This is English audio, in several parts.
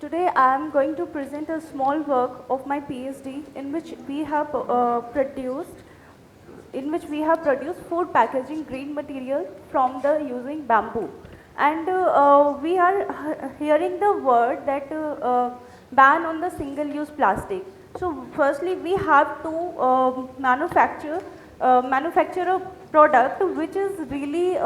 Today I am going to present a small work of my PhD in which we have produced food packaging green material from the using bamboo. And we are hearing the word that ban on the single-use plastic. So firstly, we have to manufacture a product which is really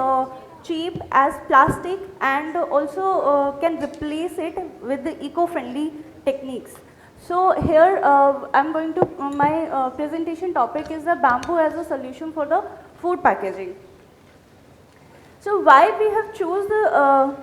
cheap as plastic and also can replace it with the eco-friendly techniques. So here I'm going to, my presentation topic is the bamboo as a solution for the food packaging. So why we have choose the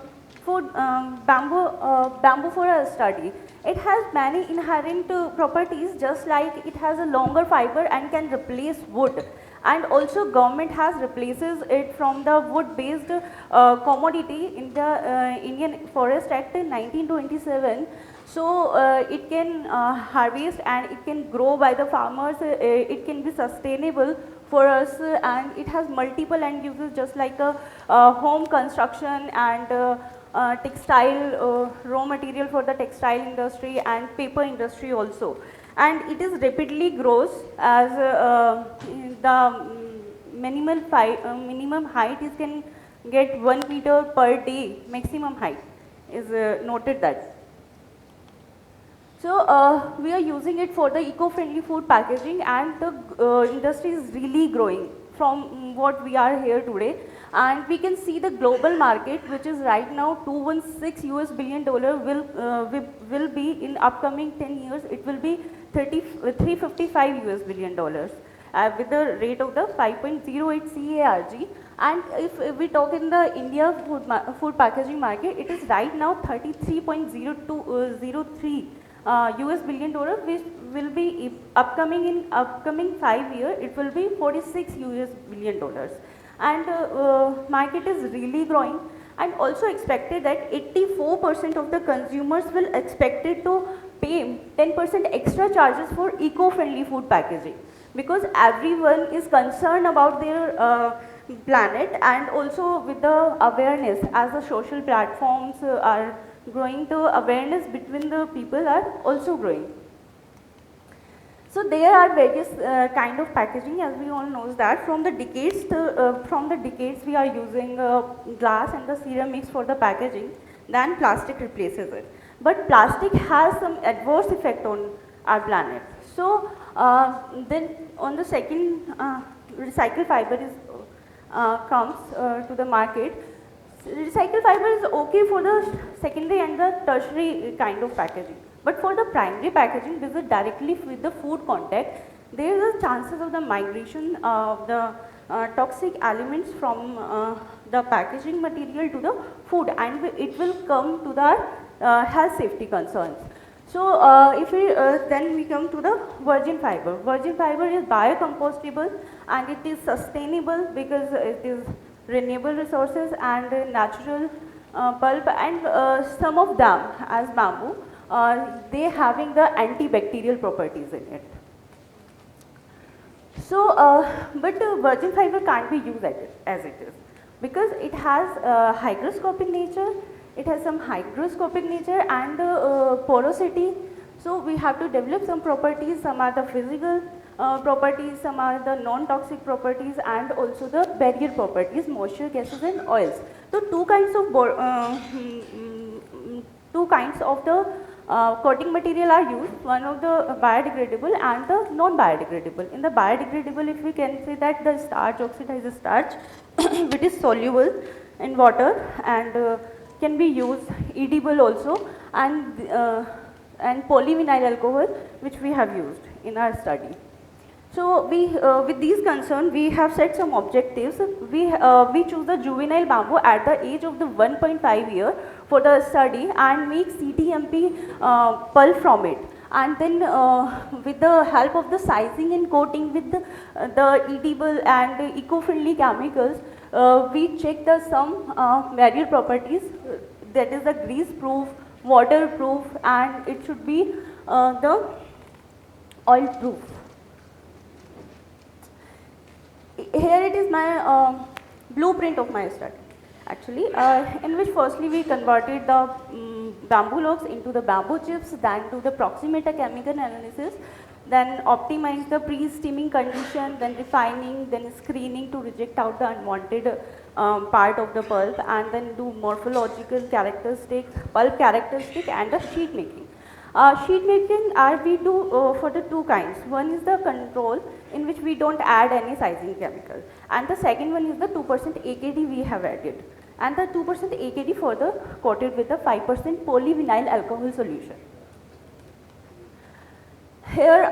bamboo for a study? It has many inherent properties, just like it has a longer fiber and can replace wood. And also government has replaces it from the wood based commodity in the Indian Forest Act in 1927. So it can harvest and it can grow by the farmers, it can be sustainable for us, and it has multiple end uses, just like a home construction and textile raw material for the textile industry and paper industry also. And it is rapidly grows as the minimum height is can get 1 meter per day, maximum height is noted that. So we are using it for the eco-friendly food packaging, and the industry is really growing from what we are here today. And we can see the global market, which is right now $216 billion will be in upcoming 10 years. It will be $355 billion with the rate of the 5.08 CAGR. And if we talk in the India food packaging market, it is right now 33.0203 US billion dollar, which will be upcoming in upcoming 5 years. It will be 46 US billion dollars, and market is really growing. And also expected that 84% of the consumers will expected to pay 10% extra charges for eco-friendly food packaging, because everyone is concerned about their planet, and also with the awareness as the social platforms are growing, the awareness between the people are also growing. So there are various kind of packaging, as we all knows that from the decades we are using glass and the ceramics for the packaging, then plastic replaces it. But plastic has some adverse effect on our planet. So then on the second, recycled fiber is comes to the market. Recycled fiber is okay for the secondary and the tertiary kind of packaging. But for the primary packaging, this is directly with the food contact. There is a chances of the migration of the toxic elements from the packaging material to the food, and it will come to the health safety concerns. So if we then we come to the virgin fiber. Virgin fiber is biocompostable and it is sustainable because it is renewable resources and natural pulp, and some of them as bamboo, they having the antibacterial properties in it. So, but virgin fiber can't be used as it is, because it has hygroscopic nature, it has some hygroscopic nature and porosity. So we have to develop some properties, some are the physical properties, some are the non-toxic properties, and also the barrier properties, moisture, gases and oils. So two kinds of the coating material are used, one of the biodegradable and the non-biodegradable. In the biodegradable, if we can say that the starch, oxidized starch, which is soluble in water and can be used edible also, and polyvinyl alcohol, which we have used in our study. So we, with these concerns, we have set some objectives. We choose the juvenile bamboo at the age of the 1.5 year for the study and make CTMP pulp from it. And then with the help of the sizing and coating with the edible and eco-friendly chemicals, we check the some barrier properties, that is the grease proof, waterproof, and it should be the oil proof. Here it is my blueprint of my study, actually, in which firstly we converted the bamboo logs into the bamboo chips, then do the proximate chemical analysis, then optimize the pre-steaming condition, then refining, then screening to reject out the unwanted part of the pulp, and then do morphological characteristics, pulp characteristic, and the sheet making. Sheet making we do for the two kinds. One is the control, in which we don't add any sizing chemical, and the second one is the 2% AKD we have added, and the 2% AKD further coated with the 5% polyvinyl alcohol solution. Here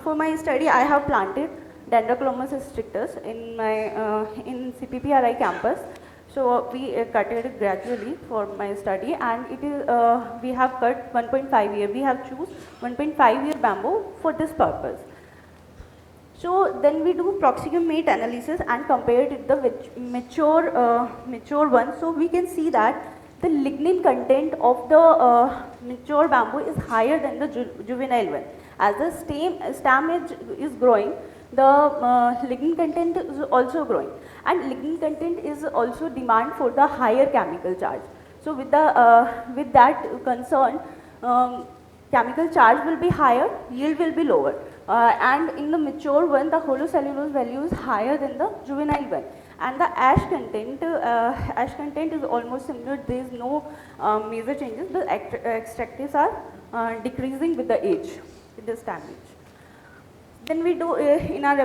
for my study I have planted Dendrochlomus strictus in my in CPPRI campus. So we cut it gradually for my study, and it is we have cut 1.5 year. We have choose 1.5 year bamboo for this purpose. So then we do proximate analysis and compare it with the mature one. So we can see that the lignin content of the mature bamboo is higher than the juvenile one. As the stem is growing, the lignin content is also growing, and lignin content is also demand for the higher chemical charge. So with that concern, chemical charge will be higher, yield will be lower, and in the mature one the holocellulose value is higher than the juvenile one, and the ash content is almost similar. There is no major changes. The extractives are decreasing with the age, with the stem age. Then we do in our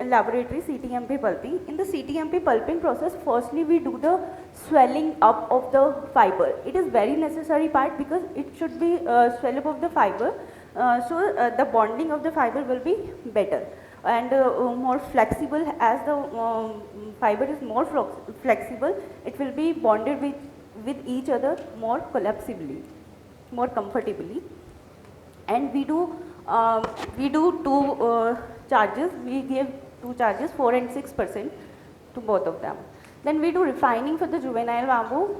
laboratory CTMP pulping. In the CTMP pulping process, firstly we do the swelling up of the fiber. It is very necessary part because it should be swell up of the fiber, so the bonding of the fiber will be better and more flexible. As the fiber is more flexible, it will be bonded with each other more collapsibly, more comfortably. And we do two charges. We give two charges, 4 and 6% to both of them. Then we do refining for the juvenile bamboo.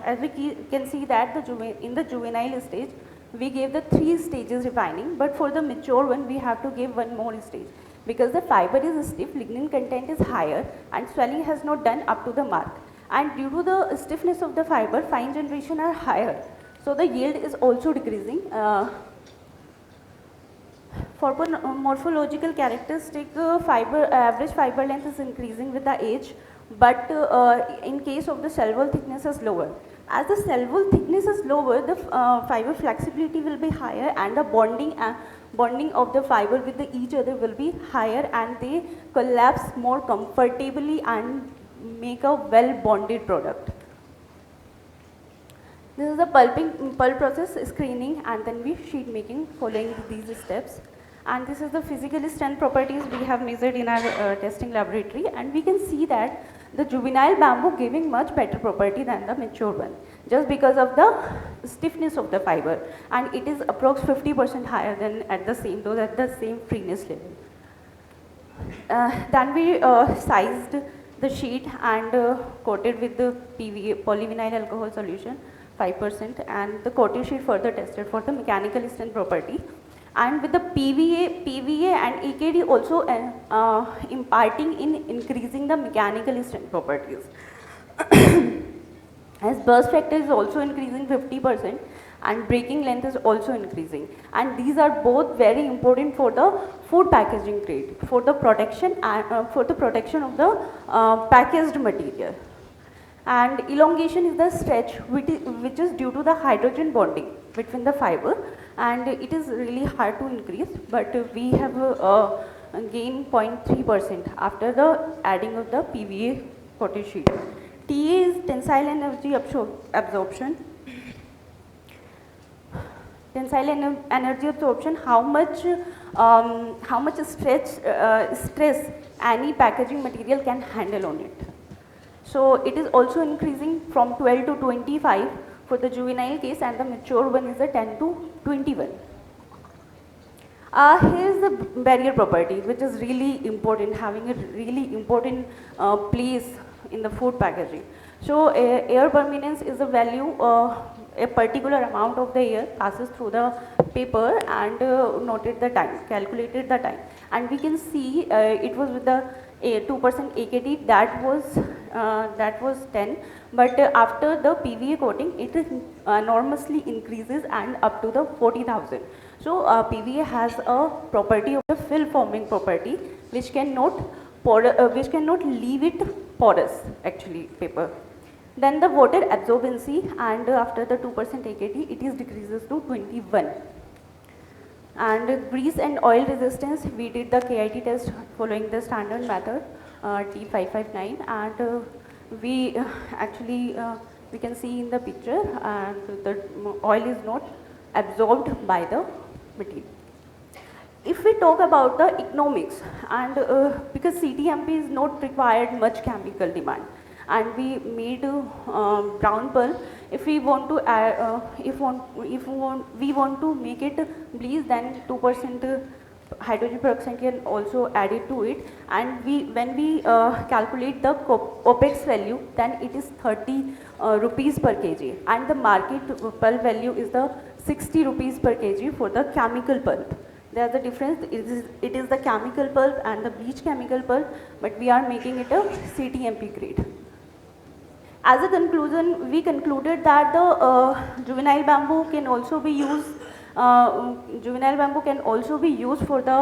As we can see that in the juvenile stage, we gave the 3 stages refining, but for the mature one, we have to give one more stage because the fiber is stiff, lignin content is higher, and swelling has not done up to the mark. And due to the stiffness of the fiber, fine generation are higher, so the yield is also decreasing. For morphological characteristic, average fiber length is increasing with the age, but in case of the cell wall thickness is lower. As the cell wall thickness is lower, the fiber flexibility will be higher, and the bonding of the fiber with each other will be higher, and they collapse more comfortably and make a well bonded product. This is the pulp process, screening, and then we sheet making following these steps. And this is the physical strength properties we have measured in our testing laboratory, and we can see that the juvenile bamboo giving much better property than the mature one, just because of the stiffness of the fiber, and it is approx 50% higher than at the same freeness level. Then we sized the sheet and coated with the PVA, polyvinyl alcohol solution, 5%, and the coating sheet further tested for the mechanical strength property. And with the PVA and EKD also imparting in increasing the mechanical strength properties. As burst factor is also increasing 50%, and breaking length is also increasing, and these are both very important for the food packaging grade, for the protection and for the protection of the packaged material. And elongation is the stretch which is due to the hydrogen bonding between the fiber, and it is really hard to increase, but we have gained 0.3% after the adding of the PVA coated sheet. TA is tensile energy absorption. Tensile energy absorption, how much stress any packaging material can handle on it. So it is also increasing from 12 to 25 for the juvenile case, and the mature one is a 10 to 21. Here is the barrier property, which is really important, having a really important place in the food packaging. So air permeance is a value, a particular amount of the air passes through the paper, and noted the time, calculated the time, and we can see it was with the 2% AKT that was that was 10, but after the PVA coating, it is enormously increases and up to the 40,000. So PVA has a property of the film forming property, which cannot which cannot leave it porous, actually, paper. Then the water absorbency, and after the 2% AKT, it is decreases to 21. And grease and oil resistance, we did the KIT test following the standard method, T559, and we actually we can see in the picture, and the oil is not absorbed by the material. If we talk about the economics, and because CTMP is not required much chemical demand, and we made brown pulp. If we want to add, we want to make it bleach, then 2% hydrogen peroxide can also add it to it. And when we calculate the OPEX value, then it is 30 rupees per kg, and the market pulp value is the 60 rupees per kg for the chemical pulp. There's a difference. It is the chemical pulp and the bleach chemical pulp, but we are making it a CTMP grade. As a conclusion, we concluded that the juvenile bamboo can also be used. Juvenile bamboo can also be used for the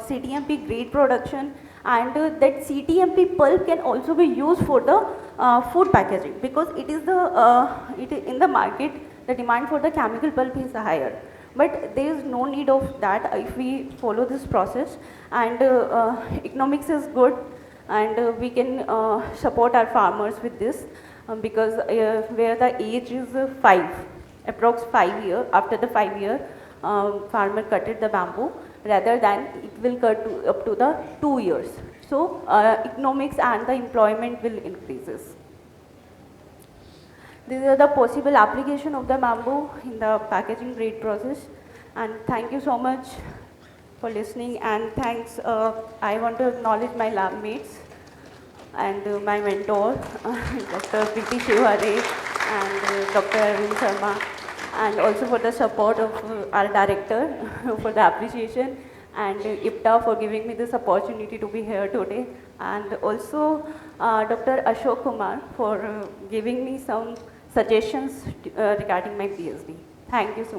CTMP grade production, and that CTMP pulp can also be used for the food packaging, because it is in the market the demand for the chemical pulp is higher. But there is no need of that if we follow this process, and economics is good, and we can support our farmers with this, because where the age is 5, approx 5 year, after the 5 year farmer cutted the bamboo, rather than it will cut up to the 2 years. So economics and the employment will increases. These are the possible application of the bamboo in the packaging grade process. And thank you so much for listening, and thanks. I want to acknowledge my lab mates and my mentor, Dr. Preeti Shivare and Dr. Arvind Sharma, and also for the support of our director for the appreciation, and IPTA for giving me this opportunity to be here today, and also Dr. Ashok Kumar for giving me some suggestions regarding my PhD. Thank you so much.